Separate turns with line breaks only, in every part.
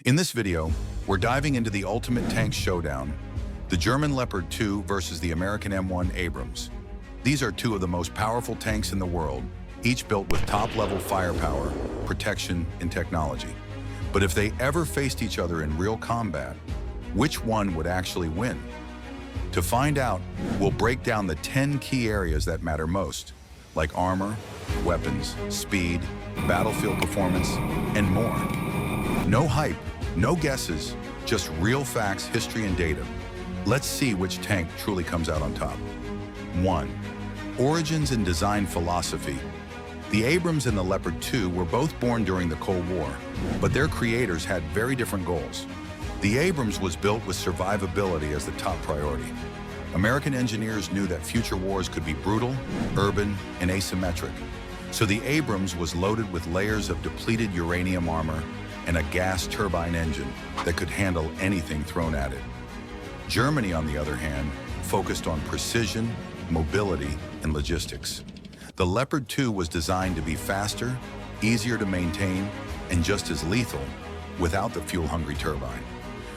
In this video, we're diving into the ultimate tank showdown, the German Leopard 2 versus the American M1 Abrams. These are two of the most powerful tanks in the world, each built with top-level firepower, protection, and technology. But if they ever faced each other in real combat, which one would actually win? To find out, we'll break down the 10 key areas that matter most, like armor, weapons, speed, battlefield performance, and more. No hype, no guesses, just real facts, history, and data. Let's see which tank truly comes out on top. 1. Origins and design philosophy. The Abrams and the Leopard 2 were both born during the Cold War, but their creators had very different goals. The Abrams was built with survivability as the top priority. American engineers knew that future wars could be brutal, urban, and asymmetric. So the Abrams was loaded with layers of depleted uranium armor and a gas turbine engine that could handle anything thrown at it. Germany, on the other hand, focused on precision, mobility, and logistics. The Leopard 2 was designed to be faster, easier to maintain, and just as lethal without the fuel-hungry turbine.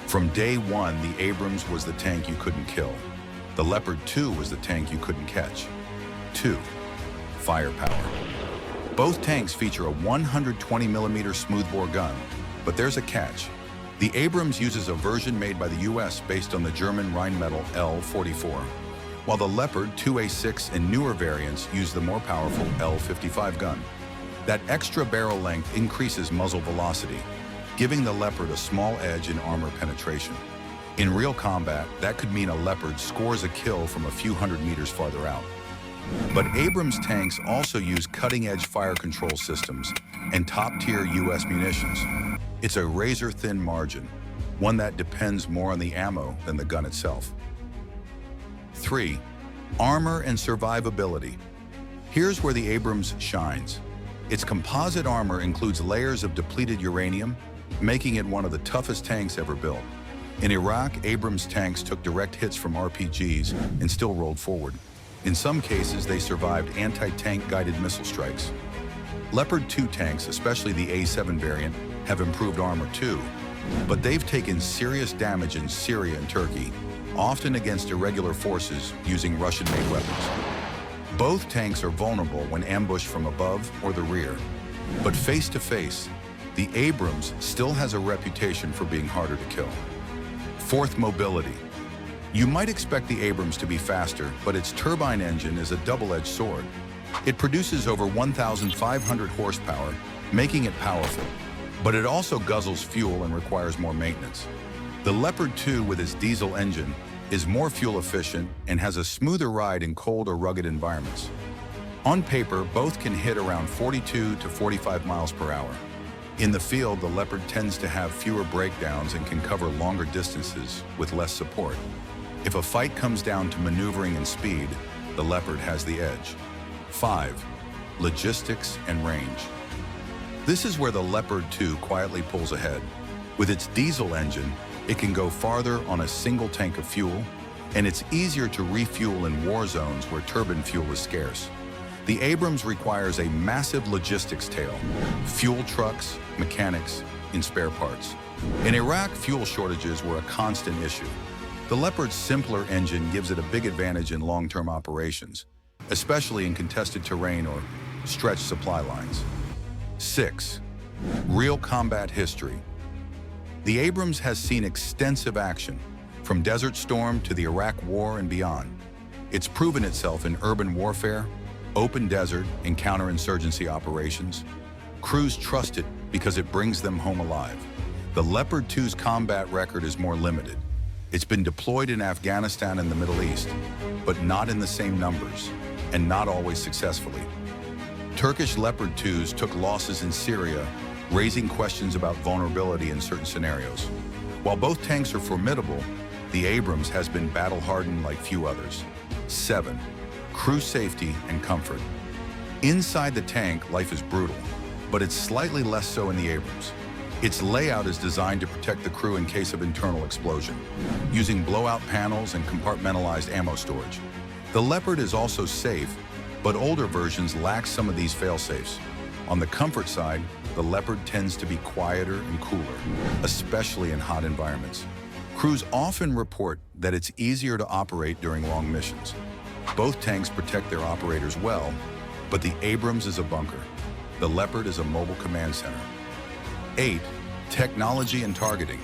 From day one, the Abrams was the tank you couldn't kill. The Leopard 2 was the tank you couldn't catch. 2. Firepower. Both tanks feature a 120mm smoothbore gun, but there's a catch. The Abrams uses a version made by the US based on the German Rheinmetall L44, while the Leopard 2A6 and newer variants use the more powerful L55 gun. That extra barrel length increases muzzle velocity, giving the Leopard a small edge in armor penetration. In real combat, that could mean a Leopard scores a kill from a few hundred meters farther out. But Abrams tanks also use cutting-edge fire control systems and top-tier US munitions. It's a razor-thin margin, one that depends more on the ammo than the gun itself. 3. Armor and survivability. Here's where the Abrams shines. Its composite armor includes layers of depleted uranium, making it one of the toughest tanks ever built. In Iraq, Abrams tanks took direct hits from RPGs and still rolled forward. In some cases, they survived anti-tank guided missile strikes. Leopard 2 tanks, especially the A7 variant, have improved armor too, but they've taken serious damage in Syria and Turkey, often against irregular forces using Russian-made weapons. Both tanks are vulnerable when ambushed from above or the rear. But face to face, the Abrams still has a reputation for being harder to kill. 4th, mobility. You might expect the Abrams to be faster, but its turbine engine is a double-edged sword. It produces over 1,500 horsepower, making it powerful, but it also guzzles fuel and requires more maintenance. The Leopard 2, with its diesel engine, is more fuel efficient and has a smoother ride in cold or rugged environments. On paper, both can hit around 42 to 45 miles per hour. In the field, the Leopard tends to have fewer breakdowns and can cover longer distances with less support. If a fight comes down to maneuvering and speed, the Leopard has the edge. 5. Logistics and range. This is where the Leopard 2 quietly pulls ahead. With its diesel engine, it can go farther on a single tank of fuel, and it's easier to refuel in war zones where turbine fuel is scarce. The Abrams requires a massive logistics tail: fuel trucks, mechanics, and spare parts. In Iraq, fuel shortages were a constant issue. The Leopard's simpler engine gives it a big advantage in long-term operations, especially in contested terrain or stretched supply lines. 6. Real combat history. The Abrams has seen extensive action, from Desert Storm to the Iraq War and beyond. It's proven itself in urban warfare, open desert, and counterinsurgency operations. Crews trust it because it brings them home alive. The Leopard 2's combat record is more limited. It's been deployed in Afghanistan and the Middle East, but not in the same numbers, and not always successfully. Turkish Leopard 2s took losses in Syria, raising questions about vulnerability in certain scenarios. While both tanks are formidable, the Abrams has been battle-hardened like few others. 7. Crew safety and comfort. Inside the tank, life is brutal, but it's slightly less so in the Abrams. Its layout is designed to protect the crew in case of internal explosion, using blowout panels and compartmentalized ammo storage. The Leopard is also safe, but older versions lack some of these fail-safes. On the comfort side, the Leopard tends to be quieter and cooler, especially in hot environments. Crews often report that it's easier to operate during long missions. Both tanks protect their operators well, but the Abrams is a bunker. The Leopard is a mobile command center. 8. Technology and targeting.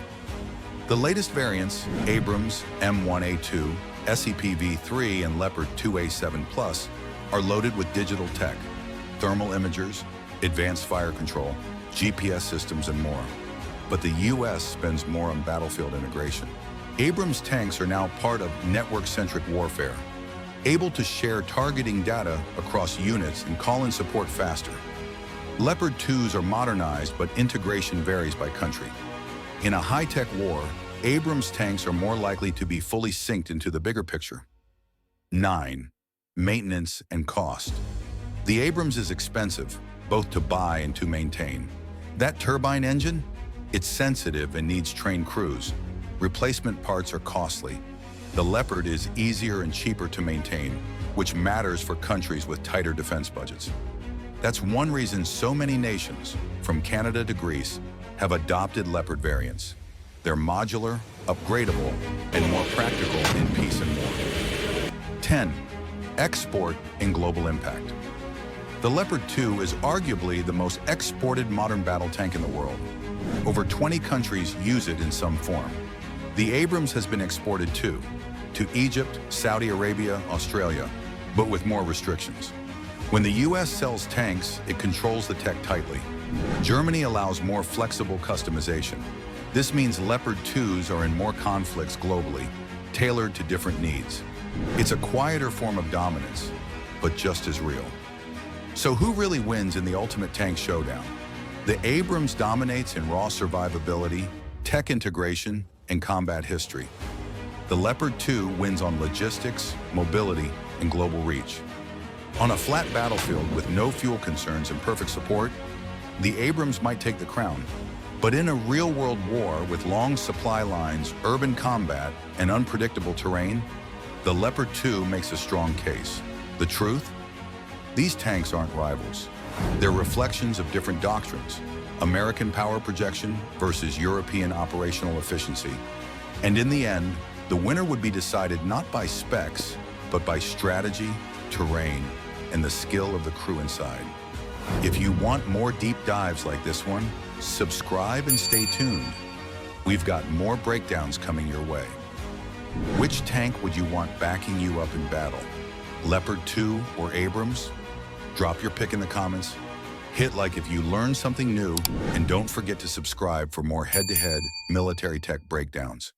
The latest variants, Abrams, M1A2, SEP-V3, and Leopard 2A7+, are loaded with digital tech, thermal imagers, advanced fire control, GPS systems, and more. But the U.S. spends more on battlefield integration. Abrams tanks are now part of network-centric warfare, able to share targeting data across units and call in support faster. Leopard 2s are modernized, but integration varies by country. In a high-tech war, Abrams tanks are more likely to be fully synced into the bigger picture. 9. Maintenance and cost. The Abrams is expensive, both to buy and to maintain. That turbine engine? It's sensitive and needs trained crews. Replacement parts are costly. The Leopard is easier and cheaper to maintain, which matters for countries with tighter defense budgets. That's one reason so many nations, from Canada to Greece, have adopted Leopard variants. They're modular, upgradable, and more practical in peace and war. 10. Export and global impact. The Leopard 2 is arguably the most exported modern battle tank in the world. Over 20 countries use it in some form. The Abrams has been exported too, to Egypt, Saudi Arabia, Australia, but with more restrictions. When the U.S. sells tanks, it controls the tech tightly. Germany allows more flexible customization. This means Leopard 2s are in more conflicts globally, tailored to different needs. It's a quieter form of dominance, but just as real. So who really wins in the ultimate tank showdown? The Abrams dominates in raw survivability, tech integration, and combat history. The Leopard 2 wins on logistics, mobility, and global reach. On a flat battlefield with no fuel concerns and perfect support, the Abrams might take the crown. But in a real-world war with long supply lines, urban combat, and unpredictable terrain, the Leopard 2 makes a strong case. The truth? These tanks aren't rivals. They're reflections of different doctrines: American power projection versus European operational efficiency. And in the end, the winner would be decided not by specs, but by strategy, terrain, and the skill of the crew inside. If you want more deep dives like this one, subscribe and stay tuned. We've got more breakdowns coming your way. Which tank would you want backing you up in battle? Leopard 2 or Abrams? Drop your pick in the comments. Hit like if you learned something new, and don't forget to subscribe for more head-to-head military tech breakdowns.